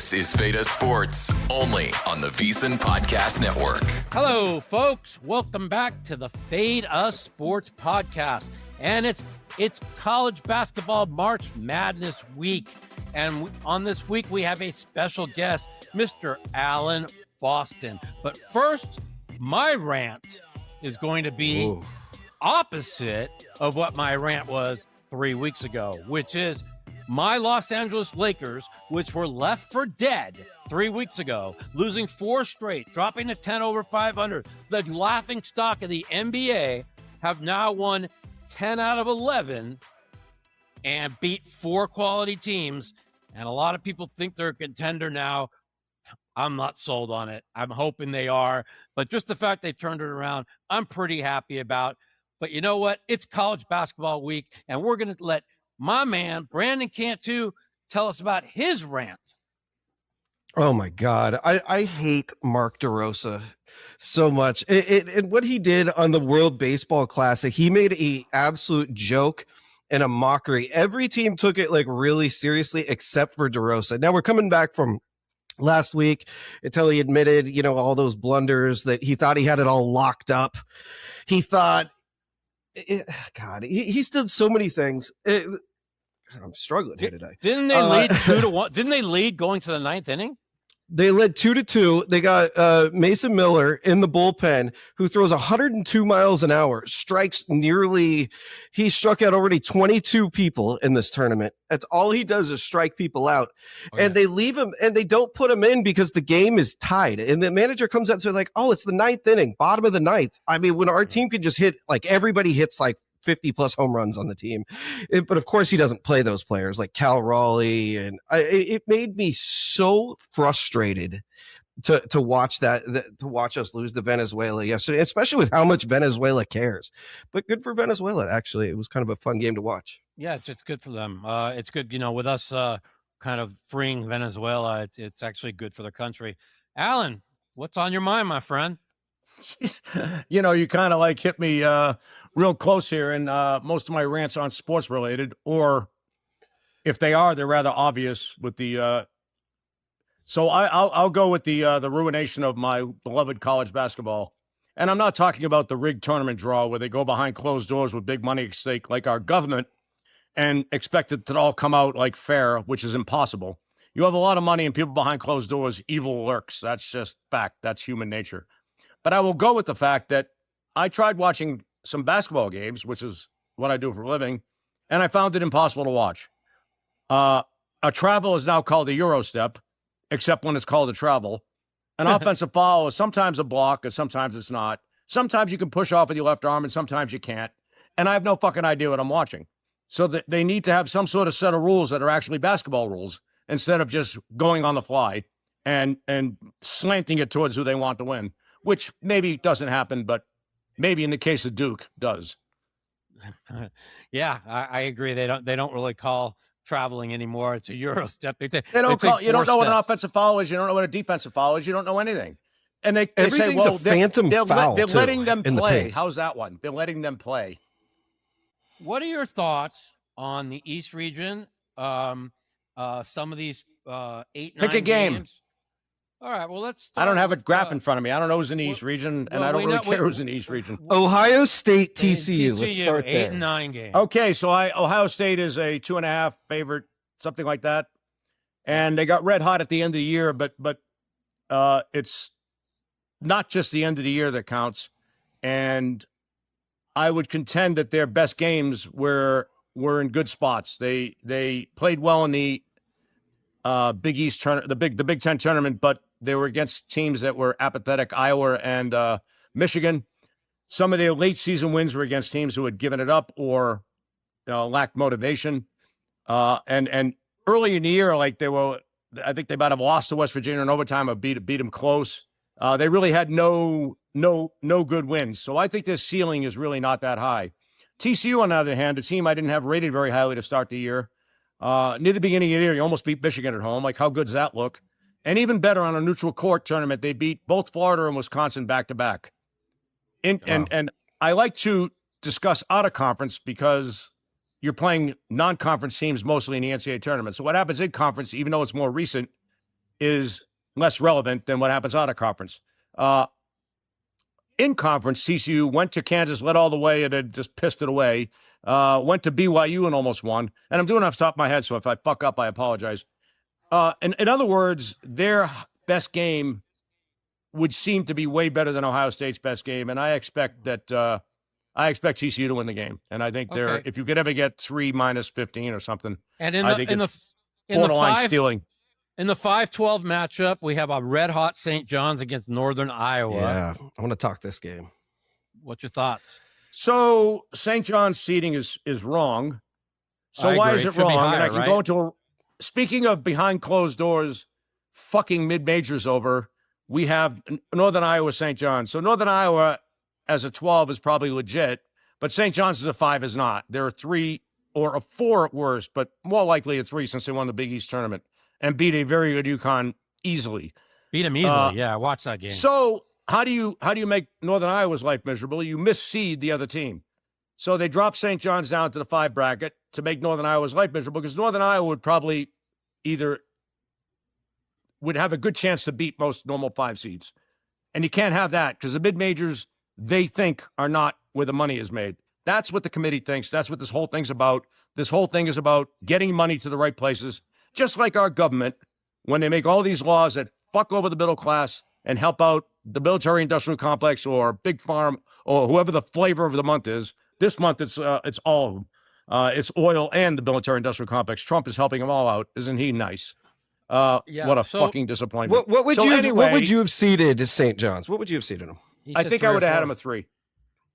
This is Veda Sports, only on the VSiN Podcast Network. Hello, folks. Welcome back to the Fade Us Sports Podcast. And it's college basketball March Madness week. And on this week, we have a special guest, Mr. Alan Boston. But first, my rant is going to be opposite of what my rant was 3 weeks ago, which is my Los Angeles Lakers, which were left for dead 3 weeks ago, losing 4 straight, dropping to 10 over 500. The laughing stock of the NBA have now won 10 out of 11 and beat 4 quality teams. And a lot of people think they're a contender now. I'm not sold on it. I'm hoping they are. But just the fact they turned it around, I'm pretty happy about. But you know what? It's college basketball week, and we're going to let my man, Brandon Cantu, tell us about his rant. Oh, my God. I hate Mark DeRosa so much. And what he did on the World Baseball Classic, he made an absolute joke and a mockery. Every team took it like really seriously except for DeRosa. Now we're coming back from last week until he admitted, all those blunders that he thought he had it all locked up. He thought, God, he's done so many things. I'm struggling here today. Didn't they lead 2-1? Didn't they lead going to the 9th inning? They led 2-2. They got Mason Miller in the bullpen, who throws 102 miles an hour, he struck out already 22 people in this tournament. That's all he does is strike people out. And they leave him and they don't put him in because the game is tied. And the manager comes out and says like, oh, it's the 9th inning, bottom of the 9th. I mean, when our team could just hit, like everybody hits like 50 plus home runs on the team. But of course he doesn't play those players like Cal Raleigh. And it made me so frustrated to watch to watch us lose to Venezuela yesterday, especially with how much Venezuela cares. But good for Venezuela. Actually, it was kind of a fun game to watch. Yeah, it's good for them. It's good, with us kind of freeing Venezuela. It's actually good for the country. Alan, what's on your mind, my friend? Jeez. You kind of like hit me real close here, and most of my rants aren't sports related, or if they are, they're rather obvious with the. So I'll go with the ruination of my beloved college basketball, and I'm not talking about the rigged tournament draw where they go behind closed doors with big money at stake like our government and expect it to all come out like fair, which is impossible. You have a lot of money and people behind closed doors, evil lurks. That's just fact. That's human nature. But I will go with the fact that I tried watching some basketball games, which is what I do for a living, and I found it impossible to watch. A travel is now called a Euro step, except when it's called a travel. An offensive foul is sometimes a block, and sometimes it's not. Sometimes you can push off with your left arm, and sometimes you can't. And I have no fucking idea what I'm watching. So that they need to have some sort of set of rules that are actually basketball rules instead of just going on the fly and slanting it towards who they want to win. Which maybe doesn't happen, but maybe in the case of Duke does. Yeah, I agree. They don't really call traveling anymore. It's a Euro step. You don't know what an offensive foul is. You don't know what a defensive foul is. You don't know anything. And they say, well, a phantom foul. They're letting them play. How's that one? They're letting them play. What are your thoughts on the East region? Some of these 8-9 Pick a game. Games? All right, well, let's start. I don't have a graph in front of me. I don't know who's in the East region, and I don't really care who's in the East region. Ohio State, TCU. Let's start 8 there. and 9 game. Okay, so Ohio State is a 2.5 favorite, something like that. And they got red hot at the end of the year, but it's not just the end of the year that counts. And I would contend that their best games were in good spots. They played well in the Big East tournament, the Big Ten tournament, but they were against teams that were apathetic, Iowa and Michigan. Some of their late season wins were against teams who had given it up or lacked motivation. And early in the year, I think they might have lost to West Virginia in overtime or beat them close. They really had no good wins. So I think their ceiling is really not that high. TCU, on the other hand, a team I didn't have rated very highly to start the year. Near the beginning of the year, you almost beat Michigan at home. Like, how good does that look? And even better, on a neutral court tournament, they beat both Florida and Wisconsin back-to-back. And I like to discuss out of conference because you're playing non-conference teams mostly in the NCAA tournament. So what happens in conference, even though it's more recent, is less relevant than what happens out of conference. In conference, TCU went to Kansas, led all the way, and had just pissed it away. Went to BYU and almost won. And I'm doing it off the top of my head, so if I fuck up, I apologize. In other words, their best game would seem to be way better than Ohio State's best game, and I expect that I expect TCU to win the game. And I think they're if you could ever get 3 minus 15 or something, And I think it's borderline stealing. In the 5-12 matchup, we have a red-hot St. John's against Northern Iowa. Yeah, I want to talk this game. What's your thoughts? So St. John's seeding is wrong. So I why agree. is it It should be wrong? higher, And I can right? go into speaking of behind closed doors, fucking mid-majors over, we have Northern Iowa, St. John's. So Northern Iowa as a 12 is probably legit, but St. John's as a 5 is not. There are 3 or a 4 at worst, but more likely a 3 since they won the Big East tournament and beat a very good UConn easily. Beat them easily. Yeah, watch that game. So how do you make Northern Iowa's life miserable? You misseed the other team. So they drop St. John's down to the 5 bracket to make Northern Iowa's life miserable because Northern Iowa would probably would have a good chance to beat most normal 5 seeds. And you can't have that because the mid-majors, they think, are not where the money is made. That's what the committee thinks. That's what this whole thing's about. This whole thing is about getting money to the right places, just like our government, when they make all these laws that fuck over the middle class and help out the military-industrial complex or big farm or whoever the flavor of the month is. This month, it's all of them. It's oil and the military-industrial complex. Trump is helping them all out. Isn't he nice? What a fucking disappointment. What would you have seeded St. John's? What would you have seeded him? I think I would have had him a 3.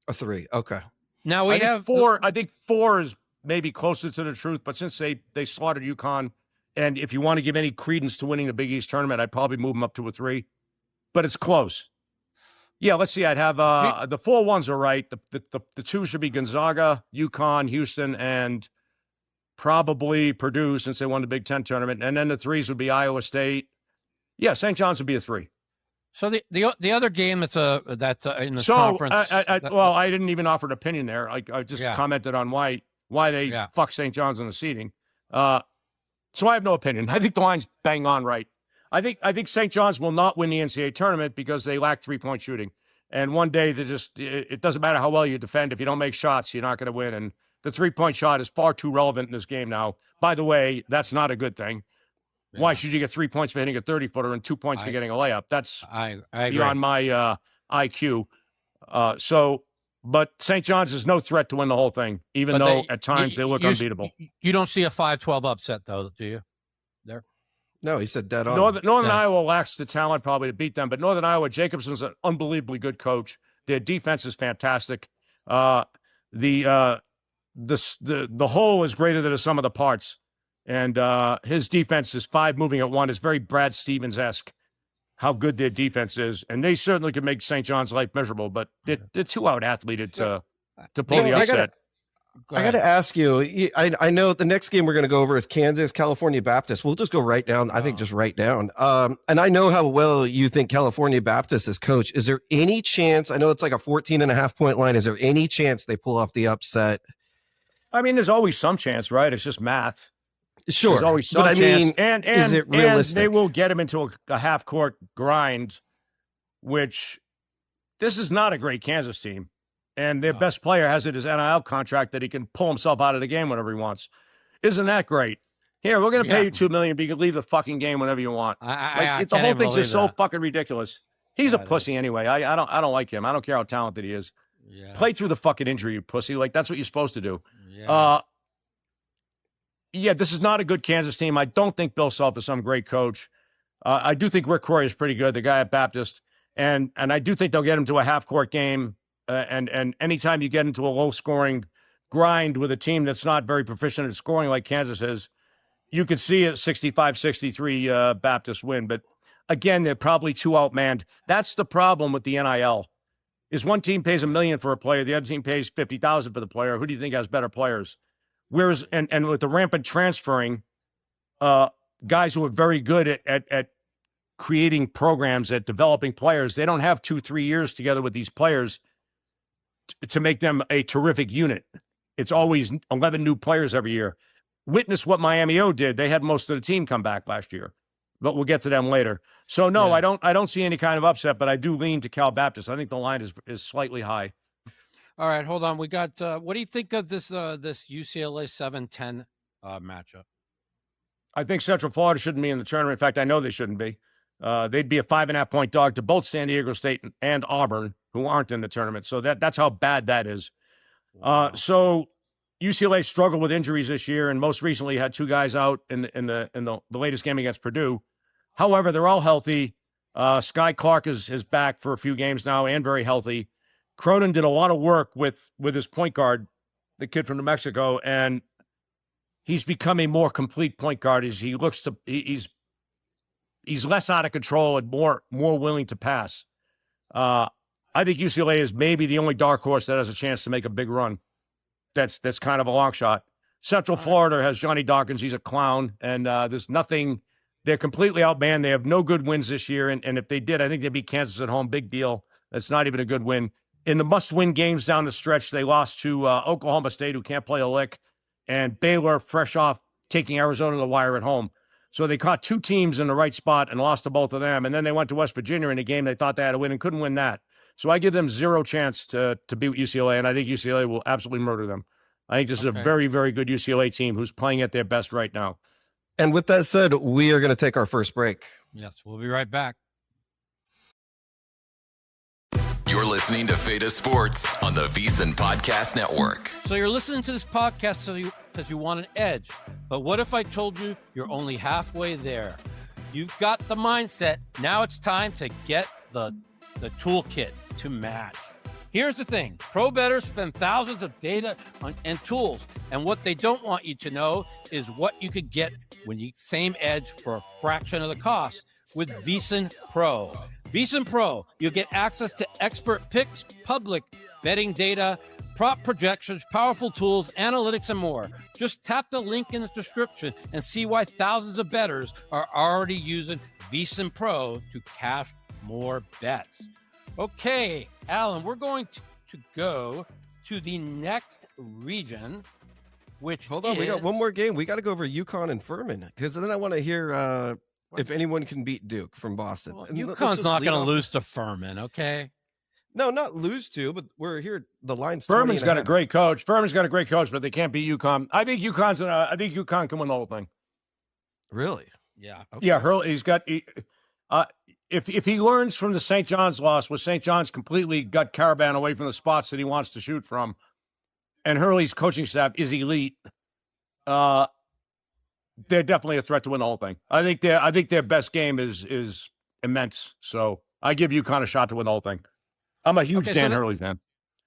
A 3. Okay. Now we have 4. I think 4 is maybe closer to the truth, but since they slaughtered UConn, and if you want to give any credence to winning the Big East tournament, I'd probably move them up to a 3. But it's close. Yeah, let's see. I'd have the 4 ones are right. The 2 should be Gonzaga, UConn, Houston, and probably Purdue since they won the Big Ten tournament. And then the 3s would be Iowa State. Yeah, St. John's would be a 3. So the other game that's in this conference. I didn't even offer an opinion there. I just commented on why they fuck St. John's in the seeding. So I have no opinion. I think the line's bang on right. I think St. John's will not win the NCAA tournament because they lack 3-point shooting. And one day it doesn't matter how well you defend. If you don't make shots, you're not going to win. And the 3-point shot is far too relevant in this game now. By the way, that's not a good thing. Yeah. Why should you get 3 points for hitting a 30-footer and 2 points for getting a layup? That's beyond my IQ. But St. John's is no threat to win the whole thing, even though at times they look unbeatable. You don't see a 5-12 upset, though, do you? There. No, he said dead on. Northern Iowa lacks the talent probably to beat them, but Northern Iowa, Jacobson's an unbelievably good coach. Their defense is fantastic. The whole is greater than the sum of the parts, and his defense is 5 moving at 1 is very Brad Stevens-esque. How good their defense is, and they certainly could make St. John's life miserable, but they're too out-athleted to pull the upset. I got to ask you, I know the next game we're going to go over is Kansas, California Baptist. We'll just go right down. I think just right down. And I know how well you think California Baptist is coached. Is there any chance, I know it's like a 14.5-point line. Is there any chance they pull off the upset? I mean, there's always some chance, right? It's just math. Sure. There's always some chance. I mean, and is it realistic? And they will get him into a half-court grind, which this is not a great Kansas team. And their best player has his NIL contract that he can pull himself out of the game whenever he wants. Isn't that great? Here, we're going to pay you $2 million, but you can leave the fucking game whenever you want. The whole thing's just so fucking ridiculous. He's a pussy anyway. I don't like him. I don't care how talented he is. Yeah. Play through the fucking injury, you pussy. Like, that's what you're supposed to do. Yeah. This is not a good Kansas team. I don't think Bill Self is some great coach. I do think Rick Croy is pretty good, the guy at Baptist. And I do think they'll get him to a half-court game. And anytime you get into a low-scoring grind with a team that's not very proficient at scoring like Kansas is, you could see a 65-63 Baptist win. But, again, they're probably too outmanned. That's the problem with the NIL, is one team pays $1 million for a player, the other team pays $50,000 for the player. Who do you think has better players? Whereas, and with the rampant transferring, guys who are very good at creating programs, at developing players, they don't have 2-3 years together with these players to make them a terrific unit. It's always 11 new players every year. Witness what Miami O did. They had most of the team come back last year. but we'll get to them later. So no, Yeah. I don't see any kind of upset, but I do lean to Cal Baptist. I think the line is slightly high. All right, hold on. We got. What do you think of this UCLA 7-10 matchup? I think Central Florida shouldn't be in the tournament. In fact, I know they shouldn't be. They'd be a 5.5 point dog to both San Diego State and Auburn, who aren't in the tournament. So that's how bad that is. Wow. So UCLA struggled with injuries this year, and most recently had two guys out in the latest game against Purdue. However, they're all healthy. Sky Clark is back for a few games now and very healthy. Cronin did a lot of work with his point guard, the kid from New Mexico, and he's become a more complete point guard. He's less out of control and more willing to pass. I think UCLA is maybe the only dark horse that has a chance to make a big run. That's kind of a long shot. Central Florida has Johnny Dawkins. He's a clown, and there's nothing. They're completely outmanned. They have no good wins this year, and if they did, I think they'd beat Kansas at home. Big deal. That's not even a good win. In the must-win games down the stretch, they lost to Oklahoma State, who can't play a lick, and Baylor, fresh off taking Arizona to the wire at home. So they caught two teams in the right spot and lost to both of them. And then they went to West Virginia in a game they thought they had to win and couldn't win that. So I give them zero chance to beat UCLA, and I think UCLA will absolutely murder them. I think this is a very, very good UCLA team who's playing at their best right now. And with that said, we are going to take our first break. Yes, we'll be right back. You're listening to Feta Sports on the VEASAN Podcast Network. So you're listening to this podcast because you want an edge. But what if I told you you're only halfway there? You've got the mindset. Now it's time to get the toolkit to match. Here's the thing. Pro bettors spend thousands of data and tools. And what they don't want you to know is what you could get when you same edge for a fraction of the cost with VEASAN Pro. VEASAN Pro, you'll get access to expert picks, public betting data, prop projections, powerful tools, analytics, and more. Just tap the link in the description and see why thousands of bettors are already using VEASAN Pro to cash more bets. Okay, Alan, we're going to go to the next region, which Hold on, we got one more game. We got to go over UConn and Furman, because then I want to hear if anyone can beat Duke from Boston. Well, And UConn's not going to lose to Furman, okay? No, not lose to, but we're here. The line's Furman's got a great coach. Furman's got a great coach, but they can't beat UConn. I think UConn can win the whole thing. Really? Yeah. Okay. Yeah, Hurley. If he learns from the St. John's loss, where St. John's completely got Caravan away from the spots that he wants to shoot from, and Hurley's coaching staff is elite, they're definitely a threat to win the whole thing. I think their best game is immense. So I give UConn a shot to win the whole thing. I'm a huge Dan Hurley fan.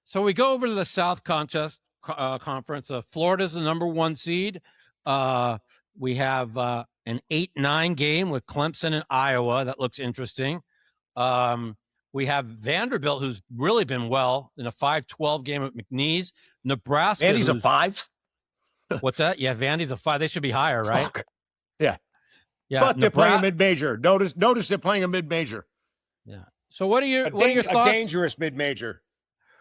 So we go over to the South Conference. Florida's the number 1 seed. We have an 8-9 game with Clemson and Iowa. That looks interesting. We have Vanderbilt, who's really been well in a 5-12 game at McNeese. Nebraska. Vandy's a 5? What's that? Yeah, Vandy's a 5. They should be higher, right? Fuck. Yeah. But they're playing a mid-major. Notice they're playing a mid-major. Yeah. So what are your thoughts? A dangerous mid-major.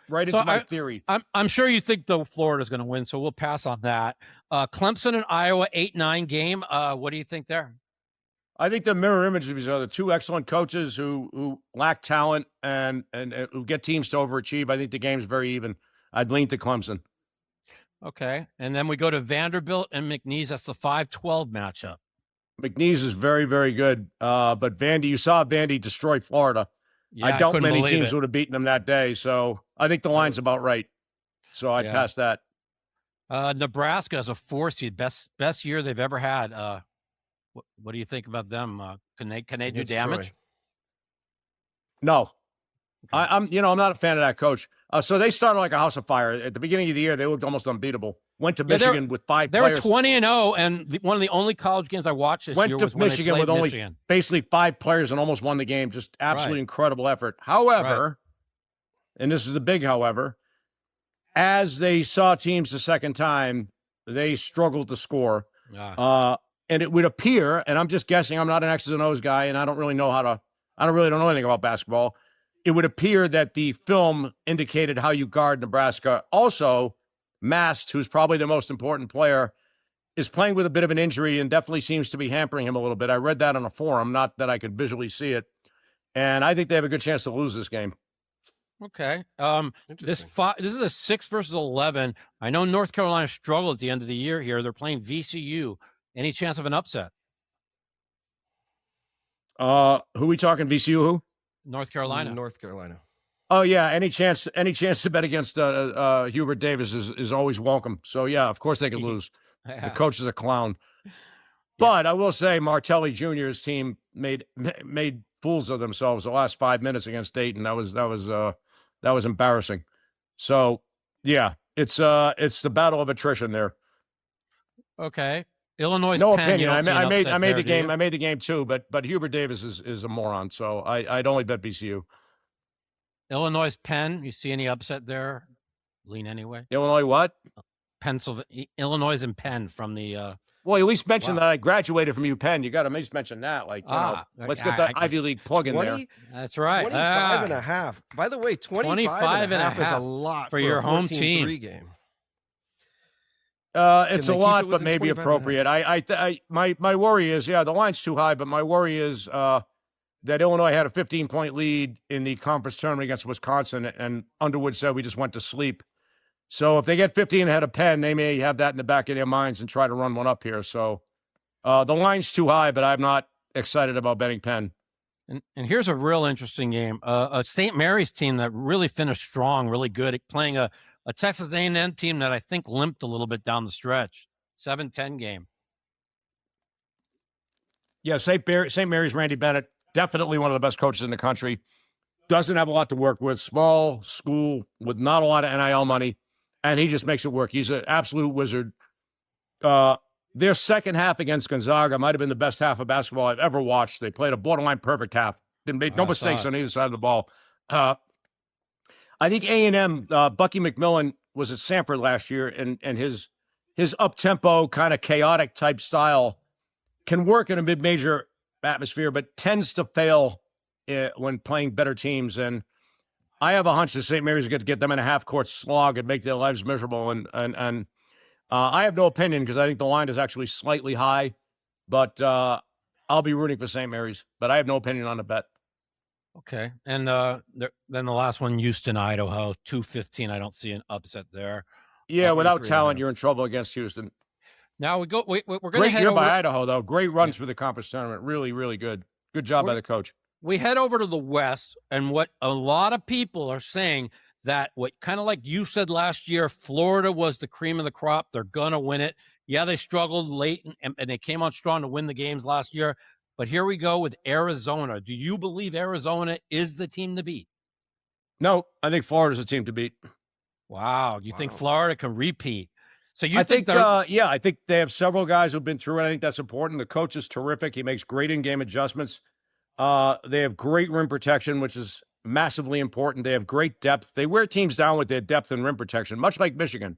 Right into my theory. I'm sure you think Florida's going to win, so we'll pass on that. Clemson and Iowa 8-9 game. What do you think there? I think the mirror image of each other. Two excellent coaches who lack talent and who get teams to overachieve. I think the game's very even. I'd lean to Clemson. Okay, and then we go to Vanderbilt and McNeese. That's the 5-12 matchup. McNeese is very, very good. But Vandy, you saw Vandy destroy Florida. Yeah, I doubt many teams would have beaten them that day. So I think the line's about right. So I'd pass that. Nebraska is a 4 seed, best year they've ever had. What do you think about them? Can they do damage? No. I'm not a fan of that coach. So they started like a house of fire. At the beginning of the year, they looked almost unbeatable. Went to Michigan with 5 players. They were 20-0, and one of the only college games I watched this year was when Michigan with only basically 5 players and almost won the game. Just absolutely incredible effort. However, and this is the big however, as they saw teams the second time, they struggled to score. And it would appear, and I'm just guessing, I'm not an X's and O's guy, and I don't really know don't know anything about basketball. It would appear that the film indicated how you guard Nebraska. Also, Mast, who's probably the most important player, is playing with a bit of an injury and definitely seems to be hampering him a little bit. I read that on a forum, not that I could visually see it. And I think they have a good chance to lose this game. Okay. This is a 6 versus 11. I know North Carolina struggled at the end of the year here. They're playing VCU. Any chance of an upset? Who we talking? VCU who? North Carolina. North Carolina. Oh yeah, any chance to bet against Hubert Davis is always welcome. So yeah, of course they could lose. The coach is a clown. But I will say Martelli Jr.'s team made fools of themselves the last 5 minutes against Dayton. That was embarrassing. So yeah, it's the battle of attrition there. Okay. Illinois. No Penn, opinion. I made the game. I made the game too. But Hubert Davis is a moron. So I'd only bet VCU. Illinois Penn. You see any upset there? Lean anyway. Illinois what? Pennsylvania. Illinois and Penn from the. Well, at least mention that I graduated from UPenn. You got to at least mention that. Like, let's get the Ivy League plug in there. That's right. 25 and a half. By the way, 25 and a half is a lot for your home 14-3 team game. It's a lot, but maybe appropriate. My worry is, the line's too high, but my worry is that Illinois had a 15-point lead in the conference tournament against Wisconsin, and Underwood said we just went to sleep. So if they get 15 ahead of Penn, they may have that in the back of their minds and try to run one up here. So the line's too high, but I'm not excited about betting Penn. And here's a real interesting game. A St. Mary's team that really finished strong, really good at playing a Texas A&M team that I think limped a little bit down the stretch. 7-10 game. Yeah, St. Mary's Randy Bennett, definitely one of the best coaches in the country. Doesn't have a lot to work with. Small school with not a lot of NIL money. And he just makes it work. He's an absolute wizard. Their second half against Gonzaga might have been the best half of basketball I've ever watched. They played a borderline perfect half. Didn't make no mistakes on either side of the ball. I think A&M, Bucky McMillan was at Samford last year, and his up-tempo, kind of chaotic type style can work in a mid-major atmosphere, but tends to fail when playing better teams. And I have a hunch that St. Mary's is going to get them in a half-court slog and make their lives miserable. And I have no opinion because I think the line is actually slightly high, but I'll be rooting for St. Mary's. But I have no opinion on the bet. Okay. And then the last one, Houston, Idaho, 2-15. I don't see an upset there. Yeah, without talent, you're in trouble against Houston. Now we're going to Great head year over by Idaho, though. Great runs for the conference tournament. Really, really good. Good job by the coach. We head over to the West, and what a lot of people are saying that what kind of like you said last year, Florida was the cream of the crop. They're going to win it. Yeah, they struggled late, and they came on strong to win the games last year. But here we go with Arizona. Do you believe Arizona is the team to beat? No, I think Florida's the team to beat. Wow. You think Florida can repeat? So I think I think they have several guys who've been through it. I think that's important. The coach is terrific. He makes great in-game adjustments. They have great rim protection, which is massively important. They have great depth. They wear teams down with their depth and rim protection, much like Michigan.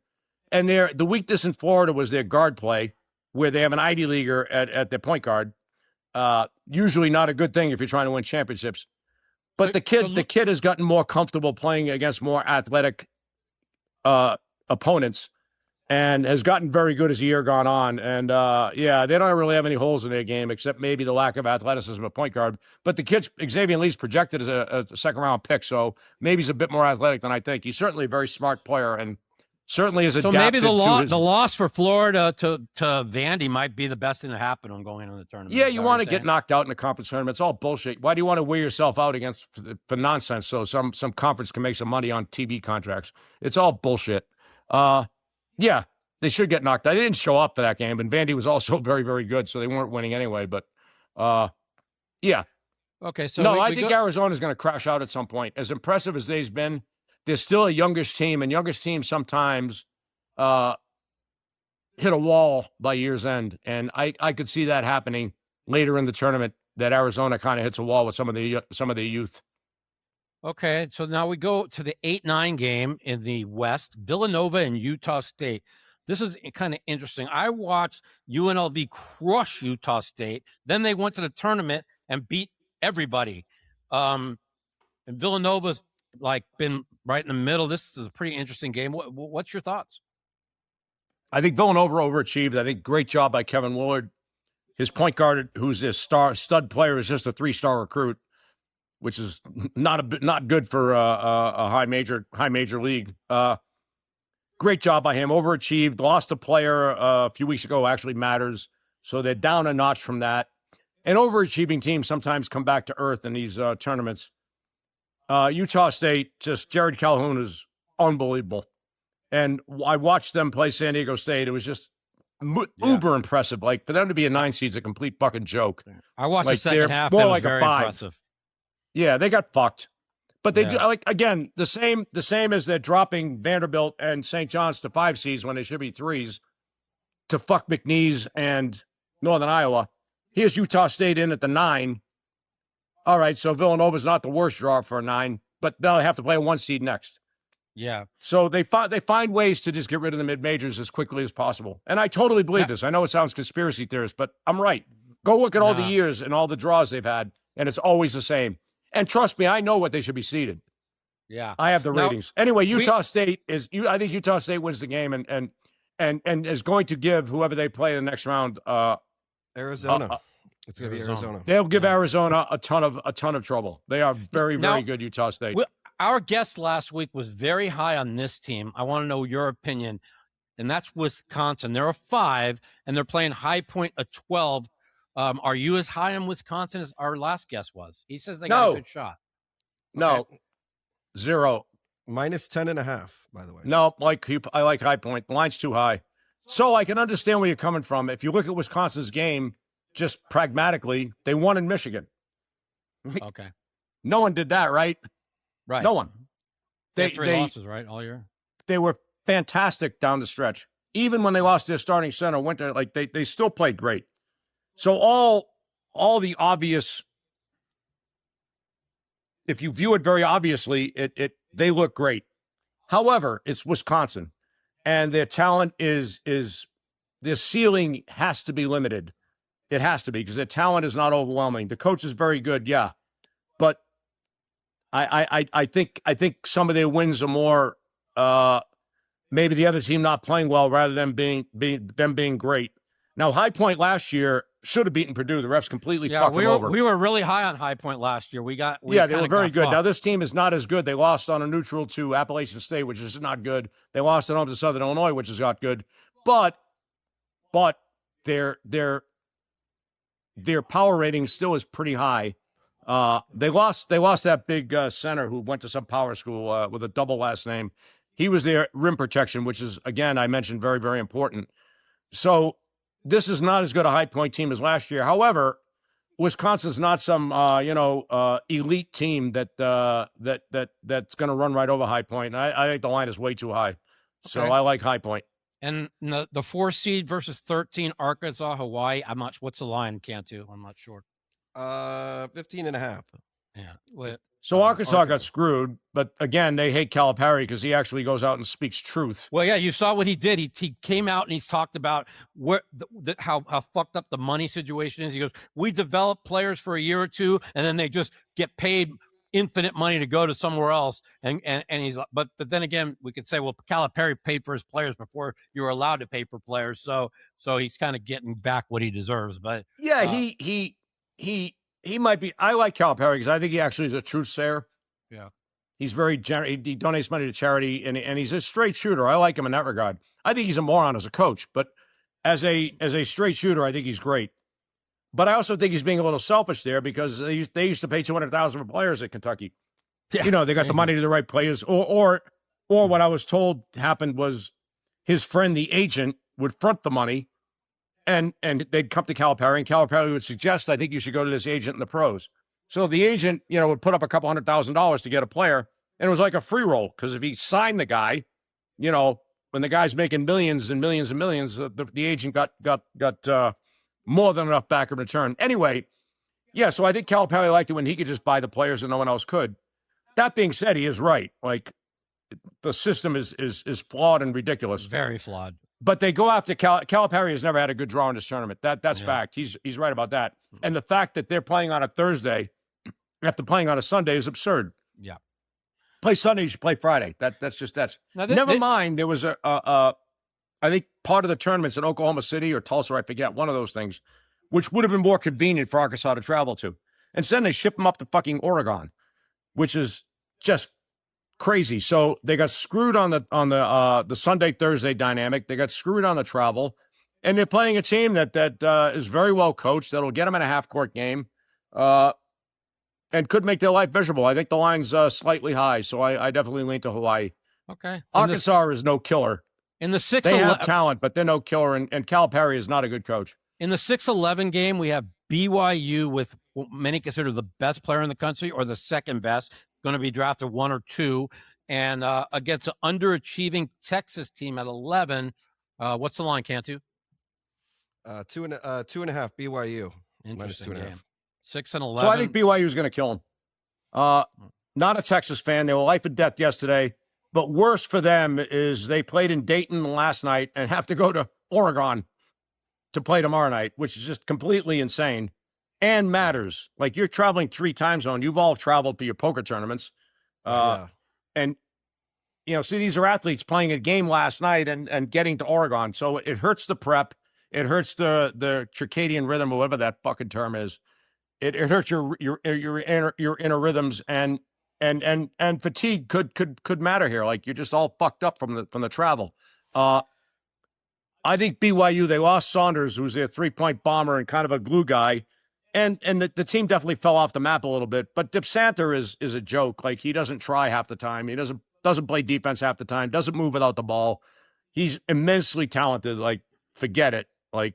And the weakness in Florida was their guard play, where they have an Ivy leaguer at their point guard. Usually not a good thing if you're trying to win championships. But the kid has gotten more comfortable playing against more athletic opponents and has gotten very good as the year gone on. And, they don't really have any holes in their game except maybe the lack of athleticism at point guard. But the kid's Xavier Lee's projected as a second-round pick, so maybe he's a bit more athletic than I think. He's certainly a very smart player and certainly is adapted. So maybe the loss for Florida to Vandy might be the best thing to happen on going into the tournament. Yeah, you want to get knocked out in the conference tournament. It's all bullshit. Why do you want to wear yourself out for nonsense so some conference can make some money on TV contracts? It's all bullshit. Yeah, they should get knocked out. They didn't show up for that game, and Vandy was also very, very good, so they weren't winning anyway. But, yeah. Okay, so I think Arizona's going to crash out at some point. As impressive as they've been, they're still a youngish team, and youngish teams sometimes hit a wall by year's end. And I could see that happening later in the tournament, that Arizona kind of hits a wall with some of the youth. Okay, so now we go to the 8-9 game in the West, Villanova and Utah State. This is kind of interesting. I watched UNLV crush Utah State. Then they went to the tournament and beat everybody. And Villanova's been right in the middle. This is a pretty interesting game. What's your thoughts? I think Villanova overachieved. I think great job by Kevin Willard. His point guard, who's his stud player, is just a 3-star recruit, which is not good for a high major league. Great job by him. Overachieved. Lost a player a few weeks ago. Actually matters. So they're down a notch from that. And overachieving teams sometimes come back to earth in these tournaments. Utah State, just Jared Calhoun is unbelievable. And I watched them play San Diego State. It was just uber impressive. Like, for them to be a 9 seed is a complete fucking joke. I watched like, the second half. More That was like very a 5. impressive. Yeah, they got fucked. But they do, like, again, the same as they're dropping Vanderbilt and St. John's to 5 seeds when they should be 3s to fuck McNeese and Northern Iowa. Here's Utah State in at the 9. All right, so Villanova's not the worst draw for a 9, but they'll have to play a 1 seed next. Yeah. So they find ways to just get rid of the mid-majors as quickly as possible. And I totally believe this. I know it sounds conspiracy theorist, but I'm right. Go look at all the years and all the draws they've had, and it's always the same. And trust me, I know what they should be seeded. Yeah. I have the ratings. Anyway, Utah State I think Utah State wins the game and is going to give whoever they play in the next round Arizona. It's going to be Arizona. They'll give Arizona a ton of trouble. They are very, very good, Utah State. Our guest last week was very high on this team. I want to know your opinion, and that's Wisconsin. They're a 5, and they're playing High Point a 12. Are you as high on Wisconsin as our last guest was? He says they got a good shot. No, 0. Minus 10.5, by the way. No, I like High Point. The line's too high. So I can understand where you're coming from. If you look at Wisconsin's game, just pragmatically, they won in Michigan. Okay. No one did that, right? Right. No one. They had 3 losses, right, all year? They were fantastic down the stretch. Even when they lost their starting center, they still played great. So all the obvious, if you view it very obviously, they look great. However, it's Wisconsin, and their talent is their ceiling has to be limited. It has to be, because their talent is not overwhelming. The coach is very good, yeah, but I think some of their wins are more maybe the other team not playing well rather than being great. Now, High Point last year should have beaten Purdue. The refs completely fucked them over. We were really high on High Point last year. They were very good. Now, this team is not as good. They lost on a neutral to Appalachian State, which is not good. They lost at home to Southern Illinois, which is not good. But their power rating still is pretty high. They lost that big center who went to some power school with a double last name. He was their rim protection, which is, again, I mentioned, very, very important. So this is not as good a High Point team as last year. However, Wisconsin's not some elite team that's going to run right over High Point. I think the line is way too high. So I like High Point. And the 4 seed versus 13, Arkansas, Hawaii. What's the line, Cantu? I'm not sure. 15.5. Yeah. So Arkansas got screwed, but again, they hate Calipari because he actually goes out and speaks truth. Well, yeah, you saw what he did. He came out and he's talked about how fucked up the money situation is. He goes, we develop players for a year or two, and then they just get paid infinite money to go to somewhere else. And he's like, but then again, we could say, well, Calipari paid for his players before you were allowed to pay for players. So he's kind of getting back what he deserves. But yeah, he might be. I like Calipari because I think he actually is a truth sayer. Yeah. He's very generous. He donates money to charity, and he's a straight shooter. I like him in that regard. I think he's a moron as a coach, but as a straight shooter, I think he's great. But I also think he's being a little selfish there because they used to pay $200,000 for players at Kentucky. Yeah. They got the money to the right players. Or what I was told happened was his friend, the agent, would front the money. And they'd come to Calipari, and Calipari would suggest, I think you should go to this agent in the pros. So the agent, would put up a couple $100,000 to get a player, and it was like a free roll, because if he signed the guy, when the guy's making millions and millions and millions, the agent got more than enough back in return. Anyway, yeah, so I think Calipari liked it when he could just buy the players and no one else could. That being said, he is right. Like, the system is flawed and ridiculous. Very flawed. But they go after Calipari has never had a good draw in this tournament. That's fact. He's right about that. And the fact that they're playing on a Thursday after playing on a Sunday is absurd. Yeah. Play Sunday, you should play Friday. Never mind. There was a I think part of the tournament's in Oklahoma City or Tulsa, I forget, one of those things, which would have been more convenient for Arkansas to travel to. Instead, they ship them up to fucking Oregon, which is just crazy. So they got screwed on the Sunday Thursday dynamic. They got screwed on the travel, and they're playing a team that is very well coached. That'll get them in a half court game, and could make their life miserable. I think the line's slightly high, so I definitely lean to Hawaii. Okay, Arkansas is no killer. In the 6-11, they have talent, but they're no killer, and Calipari is not a good coach. In the 6-11 game, we have BYU with what many consider the best player in the country or the second best, going to be drafted 1 or 2, and against an underachieving Texas team at 11. What's the line, Cantu? 2.5 BYU. Interesting -2.5. game. 6 and 11. So I think BYU is going to kill them. Not a Texas fan. They were life and death yesterday. But worse for them is they played in Dayton last night and have to go to Oregon to play tomorrow night, which is just completely insane and matters. Like, you're traveling 3 time zones. You've all traveled for your poker tournaments. And, you know, see, these are athletes playing a game last night and getting to Oregon. So it hurts the prep. It hurts the circadian rhythm, or whatever that fucking term is. It hurts your inner rhythms, and fatigue could matter here. Like, you're just all fucked up from the travel. I think BYU, they lost Saunders, who's their 3-point bomber and kind of a glue guy, and the team definitely fell off the map a little bit. But DeSanter is a joke. Like, he doesn't try half the time. He doesn't play defense half the time. Doesn't move without the ball. He's immensely talented. Like, forget it. Like,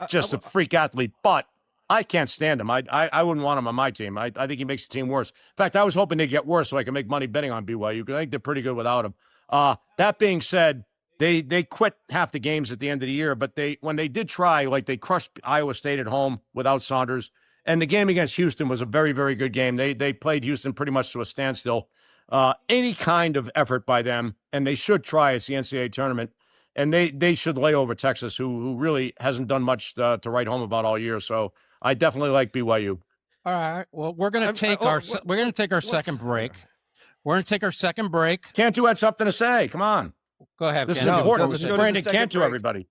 just a freak athlete. But I can't stand him. I wouldn't want him on my team. I think he makes the team worse. In fact, I was hoping they'd get worse so I could make money betting on BYU, because I think they're pretty good without him. That being said, they quit half the games at the end of the year, but when they did try, like, they crushed Iowa State at home without Saunders. And the game against Houston was a very, very good game. They played Houston pretty much to a standstill. Any kind of effort by them, and they should try. It's the NCAA tournament. And they should lay over Texas, who really hasn't done much to write home about all year. So I definitely like BYU. All right. Well, we're going to take our second break. We're going to take our second break. Cantu had something to say. Come on. Go ahead. This is Cantu. important. This is Brandon Cantu, everybody.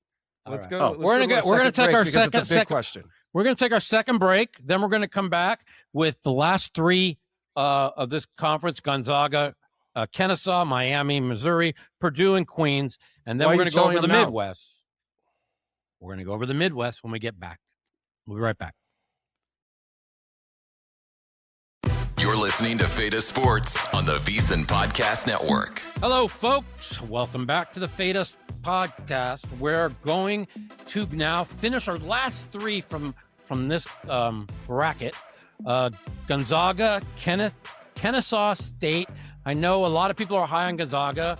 Let's right. go. We're going to take our second question. We're going to take our second break. Then we're going to come back with the last 3 of this conference: Gonzaga, Kennesaw, Miami, Missouri, Purdue, and Queens. And then we're going to go over the Midwest. We're going to go over the Midwest when we get back. We'll be right back. You're listening to Feta Sports on the VSiN Podcast Network. Hello, folks. Welcome back to the Feta Podcast. We're going to now finish our last 3 from this bracket. Gonzaga, Kennesaw State. I know a lot of people are high on Gonzaga.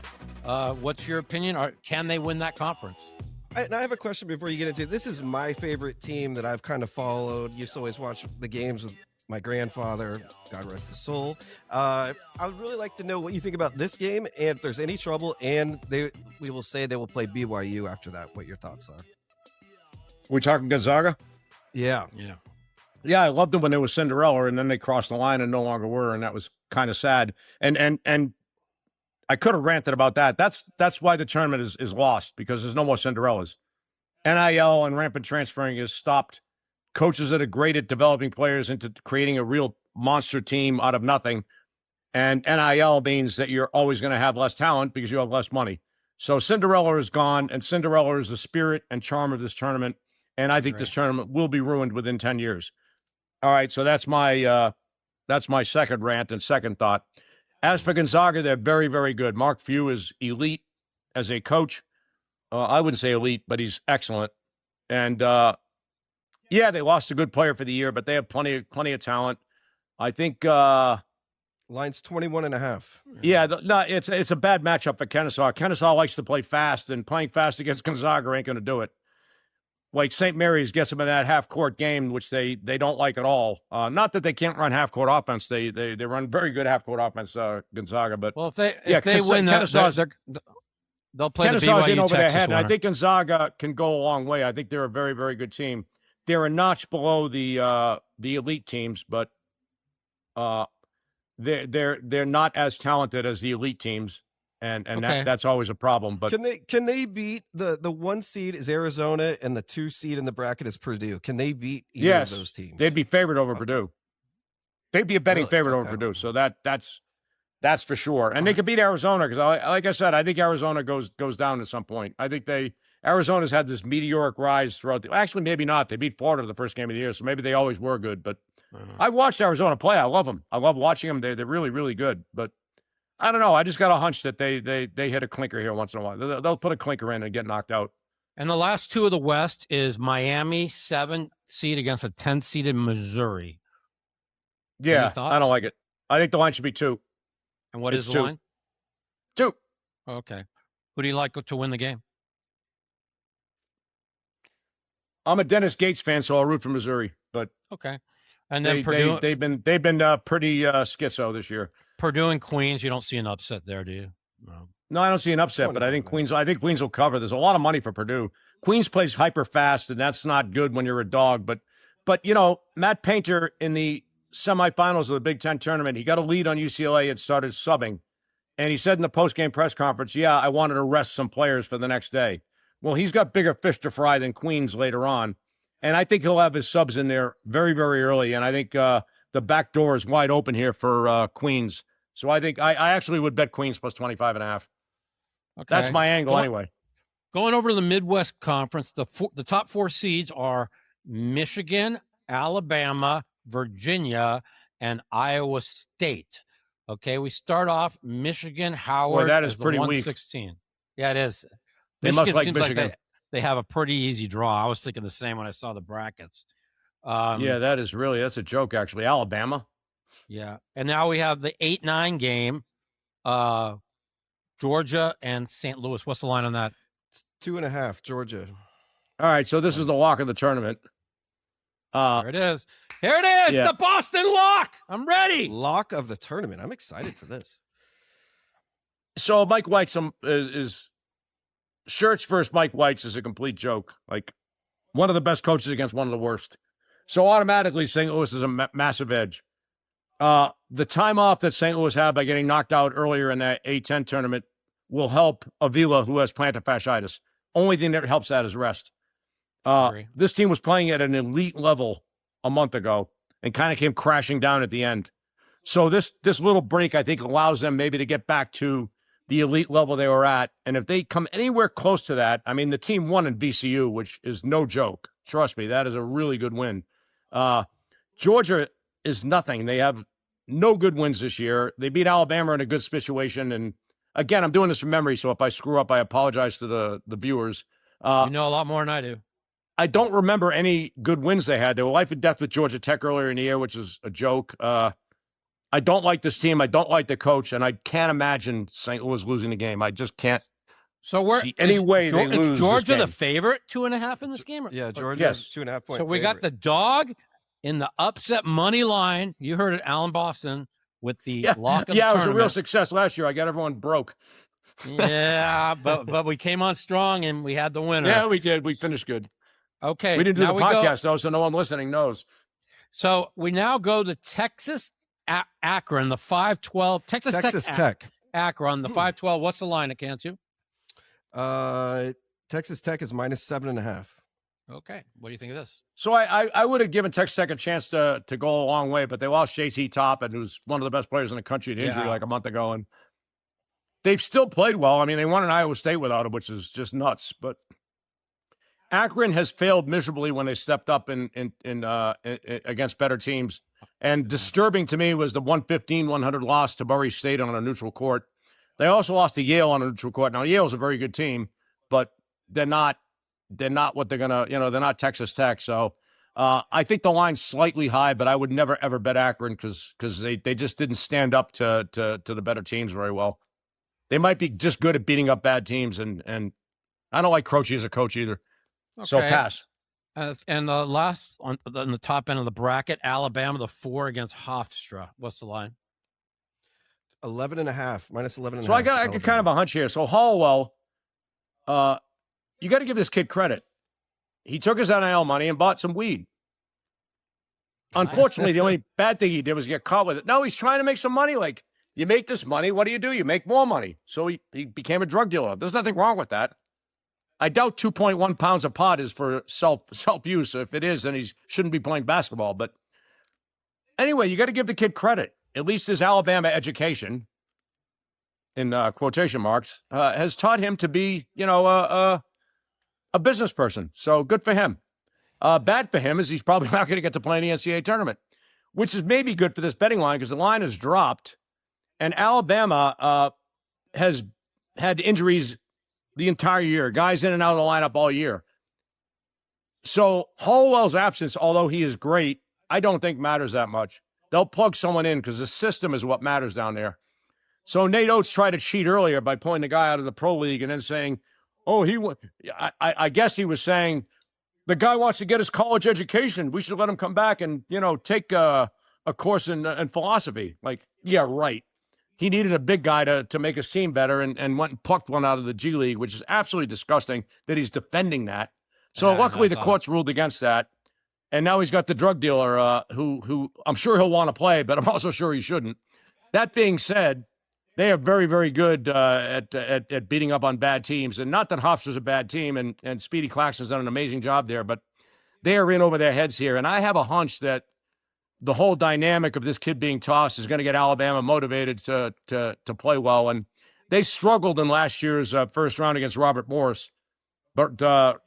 What's your opinion? Can they win that conference? I have a question before you get into it. This is my favorite team that I've kind of followed. Used to always watch the games with my grandfather, God rest his soul. I would really like to know what you think about this game, and if there's any trouble, and we will say they will play BYU after that. What your thoughts are? We're talking Gonzaga? Yeah. Yeah, I loved them when they were Cinderella, and then they crossed the line and no longer were, and that was kind of sad. And I could have ranted about that. That's why the tournament is lost, because there's no more Cinderellas. NIL and rampant transferring has stopped coaches that are great at developing players into creating a real monster team out of nothing. And NIL means that you're always going to have less talent because you have less money. So Cinderella is gone, and Cinderella is the spirit and charm of this tournament. And I think this tournament will be ruined within 10 years. All right, so that's my second rant and second thought. As for Gonzaga, they're very, very good. Mark Few is elite as a coach. I wouldn't say elite, but he's excellent. And yeah, they lost a good player for the year, but they have plenty of talent. I think line's 21.5. Yeah, no, it's a bad matchup for Kennesaw. Kennesaw likes to play fast, and playing fast against Gonzaga ain't going to do it. Like St. Mary's gets them in that half-court game, which they don't like at all. Not that they can't run half-court offense. They run very good half-court offense, Gonzaga. But well, if they win that, they'll play Kennesaw's the BYU in over Texas their head. winner. And I think Gonzaga can go a long way. I think they're a very, very good team. They're a notch below the elite teams, but they're not as talented as the elite teams. and Okay. that's always a problem. But Can they beat the 1 seed is Arizona and the 2 seed in the bracket is Purdue? Can they beat either of those teams? They'd be favored over Purdue. They'd be a betting favorite over Purdue. So that's for sure. And they could beat Arizona because, like I said, I think Arizona goes down at some point. I think Arizona's had this meteoric rise throughout actually, maybe not. They beat Florida the first game of the year, so maybe they always were good. But I've watched Arizona play. I love them. I love watching them. They're really, really good. But I don't know. I just got a hunch that they hit a clinker here once in a while. They'll put a clinker in and get knocked out. And the last two of the West is Miami 7 seed against a 10 seeded Missouri. Yeah, I don't like it. I think the line should be 2. And what is the line? 2. Okay. Who do you like to win the game? I'm a Dennis Gates fan, so I'll root for Missouri. But okay. And then they've been pretty schizo this year. Purdue and Queens, you don't see an upset there, do you? No, I don't see an upset, but I think Queens will cover. There's a lot of money for Purdue. Queens plays hyper fast, and that's not good when you're a dog. But you know, Matt Painter in the semifinals of the Big Ten tournament, he got a lead on UCLA and started subbing. And he said in the post-game press conference, yeah, I wanted to rest some players for the next day. Well, he's got bigger fish to fry than Queens later on. And I think he'll have his subs in there very, very early. And I think the back door is wide open here for Queens. So I think I actually would bet Queens plus 25.5. Okay. That's my angle anyway. Going over to the Midwest Conference, the top 4 seeds are Michigan, Alabama, Virginia, and Iowa State. Okay, we start off Michigan, Howard. Boy, that is pretty weak. 116. Yeah, it is. They must like Michigan. Like they have a pretty easy draw. I was thinking the same when I saw the brackets. Yeah, that's a joke, actually. Alabama. Yeah, and now we have the 8-9 game, Georgia and St. Louis. What's the line on that? It's 2.5, Georgia. All right, so this is the lock of the tournament. Here it is. Here it is, the Boston lock. I'm ready. Lock of the tournament. I'm excited for this. So Mike White's is Shirts versus Mike White's is a complete joke. Like one of the best coaches against one of the worst. So automatically St. Louis is a massive edge. The time off that St. Louis had by getting knocked out earlier in that A-10 tournament will help Avila, who has plantar fasciitis. Only thing that helps that is rest. This team was playing at an elite level a month ago and kind of came crashing down at the end. So this little break, I think, allows them maybe to get back to the elite level they were at. And if they come anywhere close to that, I mean, the team won in VCU, which is no joke. Trust me, that is a really good win. Georgia is nothing. They have no good wins this year. They beat Alabama in a good situation. And again, I'm doing this from memory, so if I screw up, I apologize to the viewers. You know a lot more than I do. I don't remember any good wins they had. They were life and death with Georgia Tech earlier in the year, which is a joke. I don't like this team. I don't like the coach, and I can't imagine St. Louis losing the game. I just can't see any way they lose. Is Georgia this game. the favorite 2.5 in this game? Yeah, Georgia's 2.5 point. So we got the dog in the upset money line. You heard it, Allen Boston, with the lock of the tournament. It was a real success last year. I got everyone broke. Yeah, but we came on strong and we had the winner. Yeah, we did. We finished good. Okay. We didn't do the podcast, though, so no one listening knows. So we now go to Texas Akron, the 5-12. Texas Tech. Akron, the 5-12. What's the line, can't you? Texas Tech is minus 7.5. Okay. What do you think of this? So I would have given Texas Tech a chance to go a long way, but they lost J.T. Toppin, who's one of the best players in the country, to injury like a month ago. And they've still played well. I mean, they won in Iowa State without him, which is just nuts. But Akron has failed miserably when they stepped up in against better teams. And disturbing to me was the 115-100 loss to Murray State on a neutral court. They also lost to Yale on a neutral court. Now, Yale's a very good team, but they're not what they're going to, they're not Texas Tech. So I think the line's slightly high, but I would never, ever bet Akron because they just didn't stand up to the better teams very well. They might be just good at beating up bad teams, and I don't like Croce as a coach either. Okay. So pass. And the last on the top end of the bracket, Alabama, the 4 against Hofstra. What's the line? 11.5, minus 11.5. So I got kind of a hunch here. So Hallwell, you got to give this kid credit. He took his NIL money and bought some weed. Unfortunately, the only bad thing he did was get caught with it. No, he's trying to make some money. Like, You make this money. What do? You make more money. So he became a drug dealer. There's nothing wrong with that. I doubt 2.1 pounds of pot is for self-use. If it is, then he shouldn't be playing basketball. But anyway, you got to give the kid credit. At least his Alabama education, in quotation marks, has taught him to be, a business person. So good for him. Bad for him is he's probably not going to get to play in the NCAA tournament, which is maybe good for this betting line because the line has dropped. And Alabama has had injuries the entire year, guys in and out of the lineup all year. So Holwell's absence, although he is great, I don't think matters that much. They'll plug someone in because the system is what matters down there. So Nate Oates tried to cheat earlier by pulling the guy out of the pro league and then saying, I guess he was saying the guy wants to get his college education. We should let him come back and, take a course in philosophy. Like, yeah, right. He needed a big guy to make his team better and went and plucked one out of the G League, which is absolutely disgusting that he's defending that. So luckily the courts ruled against that. And now he's got the drug dealer who I'm sure he'll want to play, but I'm also sure he shouldn't. That being said, they are very, very good at beating up on bad teams. And not that Hofstra's a bad team, and Speedy Claxton's done an amazing job there, but they are in over their heads here. And I have a hunch that the whole dynamic of this kid being tossed is going to get Alabama motivated to play well. And they struggled in last year's first round against Robert Morris. But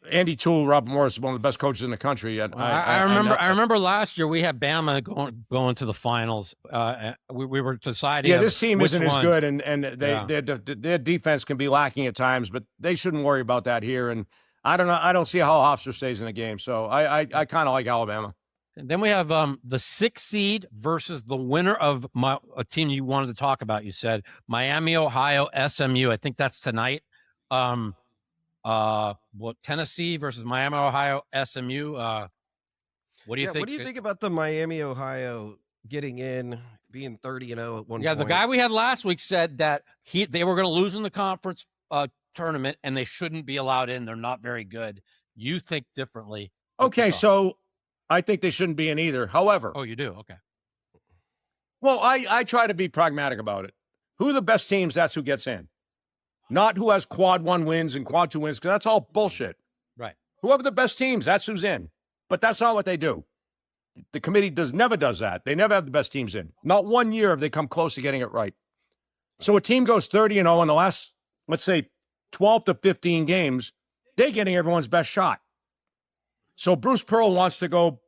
Andy Toole, Robert Morris, is one of the best coaches in the country. And I remember last year we had Bama going to the finals. We were deciding. Yeah, this team isn't as good, and their defense can be lacking at times, but they shouldn't worry about that here. And I don't know. I don't see how Hofstra stays in the game. So I kind of like Alabama. And then we have the 6th seed versus the winner of a team you wanted to talk about. You said Miami, Ohio, SMU. I think that's tonight. Tennessee versus Miami, Ohio, SMU. What do you think? What do you think about the Miami, Ohio getting in, being 30-0 at one point? Yeah, the guy we had last week said that they were going to lose in the conference tournament and they shouldn't be allowed in. They're not very good. You think differently. Okay, so I think they shouldn't be in either. However. Oh, you do? Okay. Well, I try to be pragmatic about it. Who are the best teams? That's who gets in. Not who has quad 1 wins and quad 2 wins, because that's all bullshit. Right. Whoever the best teams, that's who's in. But that's not what they do. The committee never does that. They never have the best teams in. Not one year have they come close to getting it right. So a team goes 30-0 in the last, let's say, 12 to 15 games, they're getting everyone's best shot. So Bruce Pearl wants to go,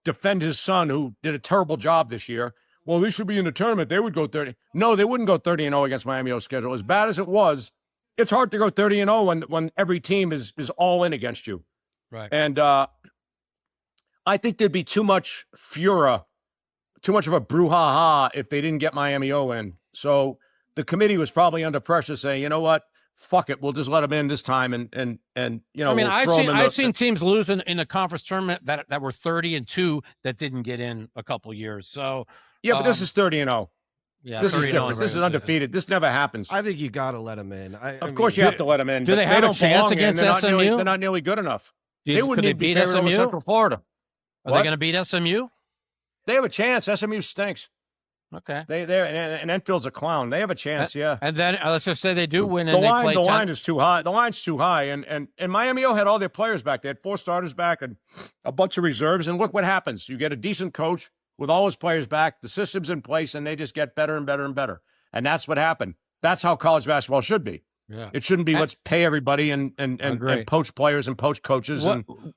defend his son who did a terrible job this year. Well, they should be in the tournament. They would go 30. No, they wouldn't go 30-0 against Miami's schedule. As bad as it was, it's hard to go 30-0 when every team is all in against you. Right. And I think there'd be too much furor, too much of a brouhaha if they didn't get Miami in. So the committee was probably under pressure saying, you know what? Fuck it. We'll just let them in this time. And I mean, we'll I've seen teams lose in a conference tournament that were 30-2 that didn't get in a couple years. So, yeah, but this is 30-0. Yeah, this is different. This is undefeated. This never happens. I think you got to let them in. Of course, you have to let them in. Do they have a chance against SMU? They're not nearly good enough. They wouldn't need to be favored over Central Florida. Are they going to beat SMU? They have a chance. SMU stinks. Okay. And Enfield's a clown. They have a chance, yeah. And then let's just say they do win. The line is too high. The line's too high. And Miami had all their players back. They had 4 starters back and a bunch of reserves. And look what happens. You get a decent coach with all his players back. The system's in place, and they just get better and better and better. And that's what happened. That's how college basketball should be. Yeah. It shouldn't be let's pay everybody and poach players and poach coaches.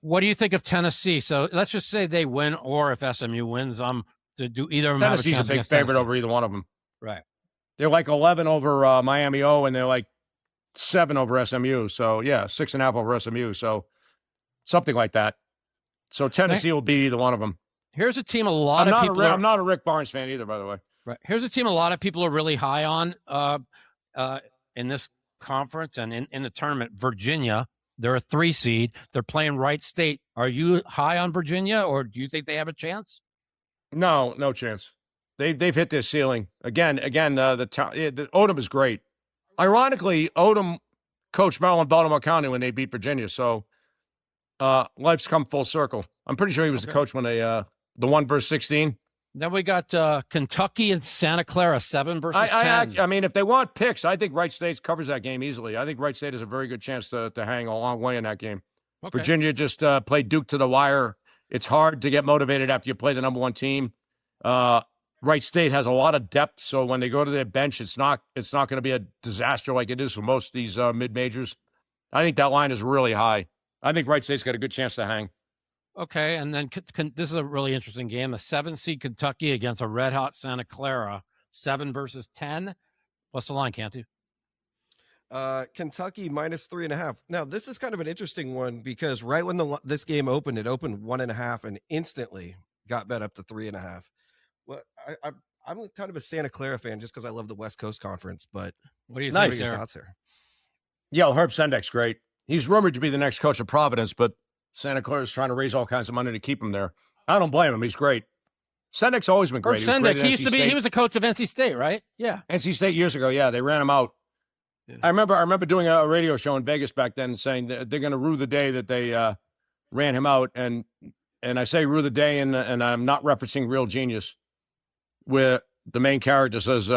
What do you think of Tennessee? So let's just say they win, or if SMU wins, do either of them Tennessee's have a big favorite over either one of them. Right. They're like 11 over Miami and they're like 7 over SMU. So, yeah, 6.5 over SMU. So, something like that. So, Tennessee will beat either one of them. Here's a team I'm not a Rick Barnes fan either, by the way. Right. Here's a team a lot of people are really high on in this conference and in the tournament. Virginia, they're a 3 seed. They're playing Wright State. Are you high on Virginia, or do you think they have a chance? No chance. They've hit their ceiling again. The Odom is great. Ironically, Odom coached Maryland, Baltimore County when they beat Virginia. So life's come full circle. I'm pretty sure he was the coach when they the 1 versus 16. Then we got Kentucky and Santa Clara, 7 versus 10. I mean, if they want picks, I think Wright State covers that game easily. I think Wright State has a very good chance to hang a long way in that game. Okay. Virginia just played Duke to the wire. It's hard to get motivated after you play the number 1 team. Wright State has a lot of depth, so when they go to their bench, it's not going to be a disaster like it is for most of these mid-majors. I think that line is really high. I think Wright State's got a good chance to hang. Okay, and then this is a really interesting game. A 7-seed Kentucky against a red-hot Santa Clara, 7 versus 10. What's the line, Cantu? Kentucky -3.5. Now, this is kind of an interesting one because right when this game opened, it opened 1.5 and instantly got bet up to 3.5. Well, I'm kind of a Santa Clara fan just because I love the West Coast Conference, but what do you think think there? Thoughts here? Yeah, Herb Sendek's great. He's rumored to be the next coach of Providence, but Santa Clara's trying to raise all kinds of money to keep him there. I don't blame him. He's great. Sendek's always been great. Sendek, he was a coach of NC State, right? Yeah. NC State years ago, yeah, they ran him out. Yeah. I remember doing a radio show in Vegas back then saying that they're going to rue the day that they ran him out. And I say rue the day, and I'm not referencing Real Genius, where the main character says,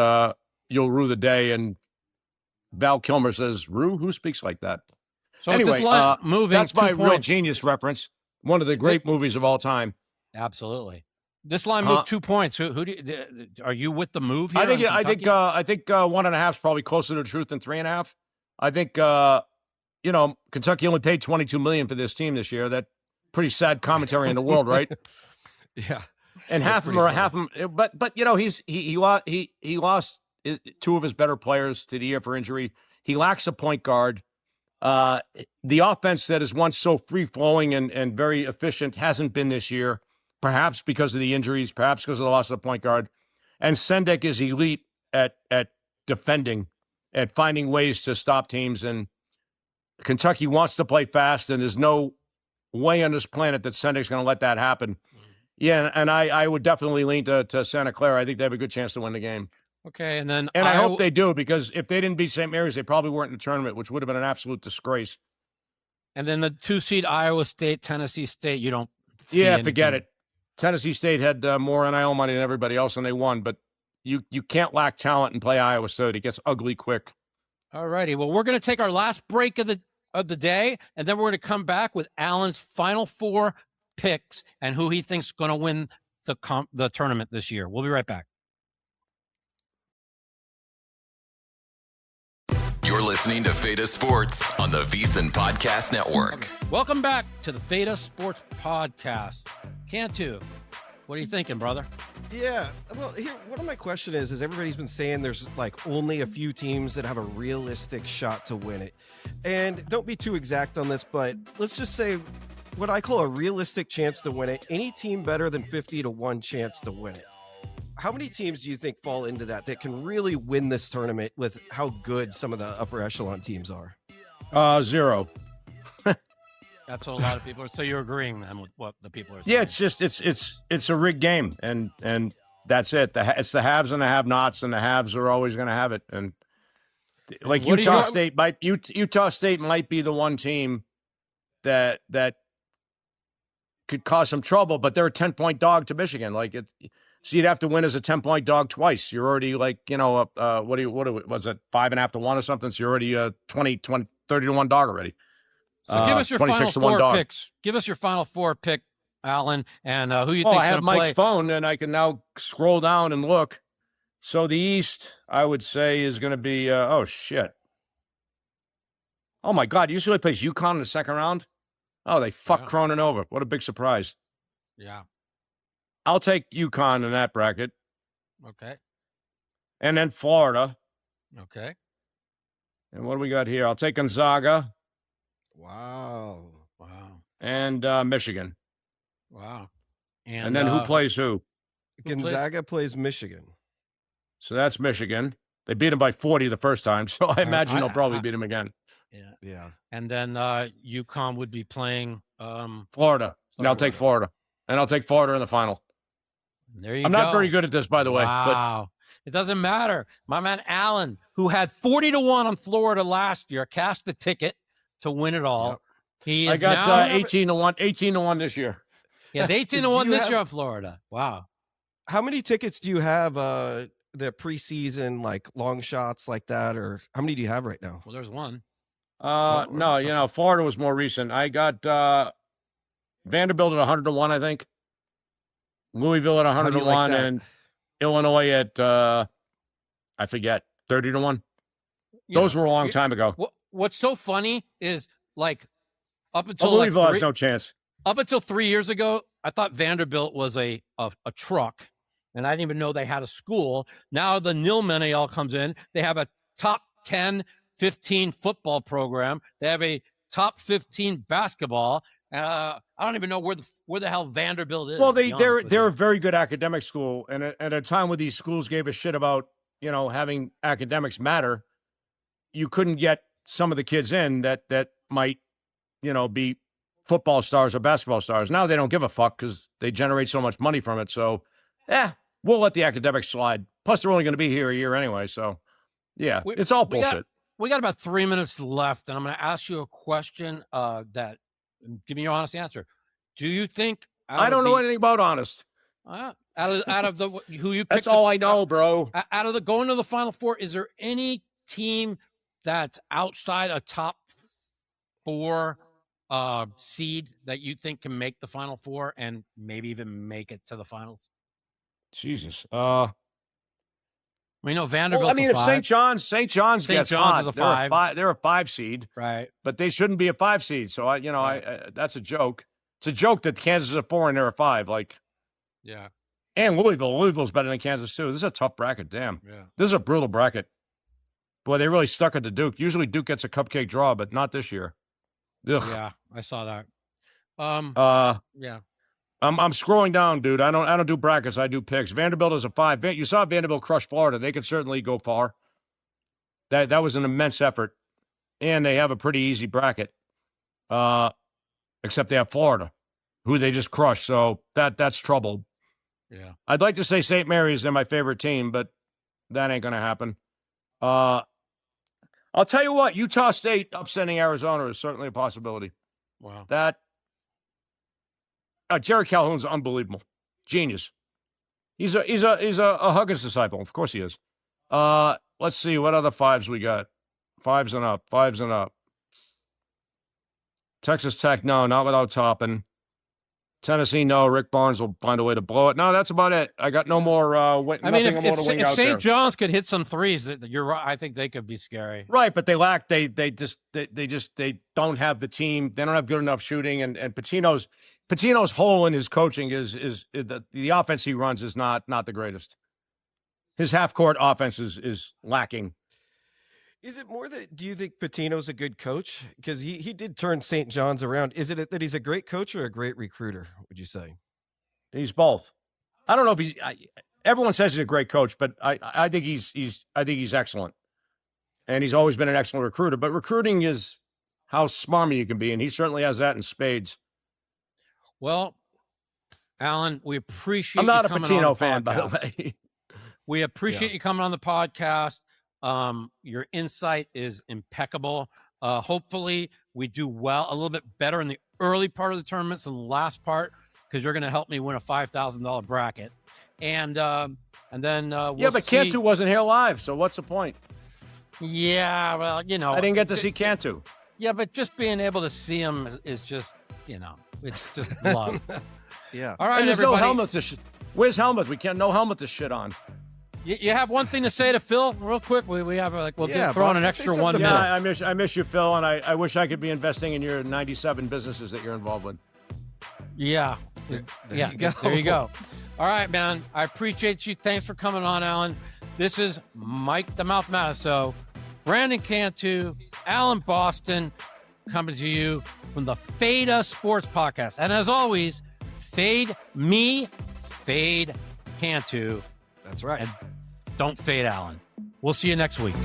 you'll rue the day, and Val Kilmer says, rue? Who speaks like that? So anyway, that's my points. Real Genius reference. One of the great movies of all time. Absolutely. This line moved 2 points. Who do you, are you with the move here? I think 1.5 is probably closer to the truth than 3.5. I think Kentucky only paid $22 million for this team this year. That pretty sad commentary in the world, right? Yeah. And half of them, but he lost 2 of his better players to the year for injury. He lacks a point guard. The offense that is once so free-flowing and very efficient hasn't been this year, perhaps because of the injuries, perhaps because of the loss of the point guard. And Sendek is elite at defending, at finding ways to stop teams. And Kentucky wants to play fast, and there's no way on this planet that Sendek's going to let that happen. Yeah, and I would definitely lean to Santa Clara. I think they have a good chance to win the game. Okay, and then I hope they do, because if they didn't beat St. Mary's, they probably weren't in the tournament, which would have been an absolute disgrace. And then the 2-seed Iowa State, Tennessee State, you don't see anything. Forget it. Tennessee State had more NIL money than everybody else, and they won. But you can't lack talent and play Iowa State. It gets ugly quick. All righty. Well, we're going to take our last break of the day, and then we're going to come back with Alan's final 4 picks and who he thinks is going to win the tournament this year. We'll be right back. You're listening to Feta Sports on the VEASAN Podcast Network. Welcome back to the Feta Sports Podcast. Cantu, what are you thinking, brother? Yeah, well, here, one of my question is everybody's been saying there's like only a few teams that have a realistic shot to win it. And don't be too exact on this, but let's just say what I call a realistic chance to win it. Any team better than 50-1 chance to win it. How many teams do you think fall into that can really win this tournament with how good some of the upper echelon teams are? 0. That's what a lot of people are. So you're agreeing then with what the people are saying? Yeah, it's just it's a rigged game, and that's it. It's the haves and the have-nots, and the haves are always going to have it. And like Utah State might be the one team that could cause some trouble, but they're a 10-point dog to Michigan. So you'd have to win as a 10-point dog twice. You're already was it 5.5 to 1 or something? So you're already 30-1 dog already. So give us your final 4 picks. Give us your final 4 pick, Alan, and who you think. I have Mike's phone, and I can now scroll down and look. So the East, I would say, is going to be oh my God! UCLA plays UConn in the second round. Oh, they fucked Cronin over. What a big surprise! Yeah. I'll take UConn in that bracket. Okay. And then Florida. Okay. And what do we got here? I'll take Gonzaga. Wow. And Michigan. Wow. And then who plays who? Gonzaga plays Michigan. So that's Michigan. They beat them by 40 the first time, so I imagine they'll probably beat them again. Yeah. And then UConn would be playing Florida. And I'll take Florida. And I'll take Florida in the final. There you go. I'm not very good at this, by the way. Wow. It doesn't matter. My man Allen, who had 40-1 on Florida last year, cast the ticket to win it all. Yep. I got 18-1 this year. He has 18-1 this year on Florida. Wow. How many tickets do you have? The preseason, like long shots like that, or how many do you have right now? Well, there's one. No, Florida was more recent. I got Vanderbilt at 100-1, I think. Louisville at 100-1, like and Illinois at I forget, 30-1. Those were a long time ago. What's so funny is like up until Louisville has no chance. Up until 3 years ago, I thought Vanderbilt was a truck, and I didn't even know they had a school. Now the Nilmen comes in. They have a top 10, 15 football program. They have a top 15 basketball. I don't even know where the hell Vanderbilt is. Well, they're a very good academic school, and at a time when these schools gave a shit about having academics matter, you couldn't get some of the kids in that might be football stars or basketball stars. Now they don't give a fuck because they generate so much money from it. So, we'll let the academics slide. Plus, they're only going to be here a year anyway. So, yeah, it's all bullshit. We got about 3 minutes left, and I'm going to ask you a question that give me your honest answer. Do you think I don't know anything about honest? Out of the who you picked, that's all I know, bro. Out of the going to the Final Four, is there any team that's outside a top 4 seed that you think can make the Final Four and maybe even make it to the finals? Jesus. We know Vanderbilt. Well, I mean, if St. John's gets hot, is a 5. They're a 5 seed, right? But they shouldn't be a 5 seed. So that's a joke. It's a joke that Kansas is a 4 and they're a 5. Like, yeah. And Louisville's better than Kansas too. This is a tough bracket. Damn. Yeah. This is a brutal bracket. Boy, they really stuck it to Duke. Usually Duke gets a cupcake draw, but not this year. Ugh. Yeah, I saw that. Yeah. I'm scrolling down, dude. I don't do brackets. I do picks. Vanderbilt is a 5. You saw Vanderbilt crush Florida. They could certainly go far. That was an immense effort, and they have a pretty easy bracket. Except they have Florida, who they just crushed. So that's trouble. Yeah. I'd like to say St. Mary's. They're my favorite team, but that ain't going to happen. I'll tell you what. Utah State upsetting Arizona is certainly a possibility. Wow. Jerry Calhoun's unbelievable. Genius. He's a Huggins disciple. Of course he is. Let's see what other 5s we got. 5s and up. Texas Tech, no, not without Toppin. Tennessee, no. Rick Barnes will find a way to blow it. No, that's about it. I got no more. If St. John's could hit some threes, you're right. I think they could be scary. Right, but they lack. They don't have the team. They don't have good enough shooting. And Pitino's hole in his coaching is the offense he runs is not the greatest. His half court offense is lacking. Is it more that, do you think Pitino's a good coach? Because he did turn St. John's around. Is it that he's a great coach or a great recruiter, would you say? He's both. I don't know if everyone says he's a great coach, but I think he's excellent. And he's always been an excellent recruiter. But recruiting is how smarmy you can be, and he certainly has that in spades. Well, Alan, we appreciate I'm not you a Pitino fan, by the way. We appreciate you coming on the podcast. Your insight is impeccable. Hopefully we do a little bit better in the early part of the tournaments than the last part, because you're going to help me win a $5,000 bracket. And then we'll but Cantu wasn't here live, so what's the point? Yeah, well, I didn't get to see Cantu. Yeah, but just being able to see him is just, it's just love. Yeah. All right, and there's everybody. no Hellmuth. Where's Hellmuth? We can't no Hellmuth to shit on. You have one thing to say to Phil, real quick. We have throw on an extra 1 minute. Yeah, I miss you, Phil, and I wish I could be investing in your 97 businesses that you're involved with. Yeah, there you go. All right, man. I appreciate you. Thanks for coming on, Alan. This is Mike the Mouth Matasso, Brandon Cantu, Alan Boston, coming to you from the Fade Us Sports Podcast. And as always, fade me, fade Cantu. That's right. And don't fade Alan. We'll see you next week.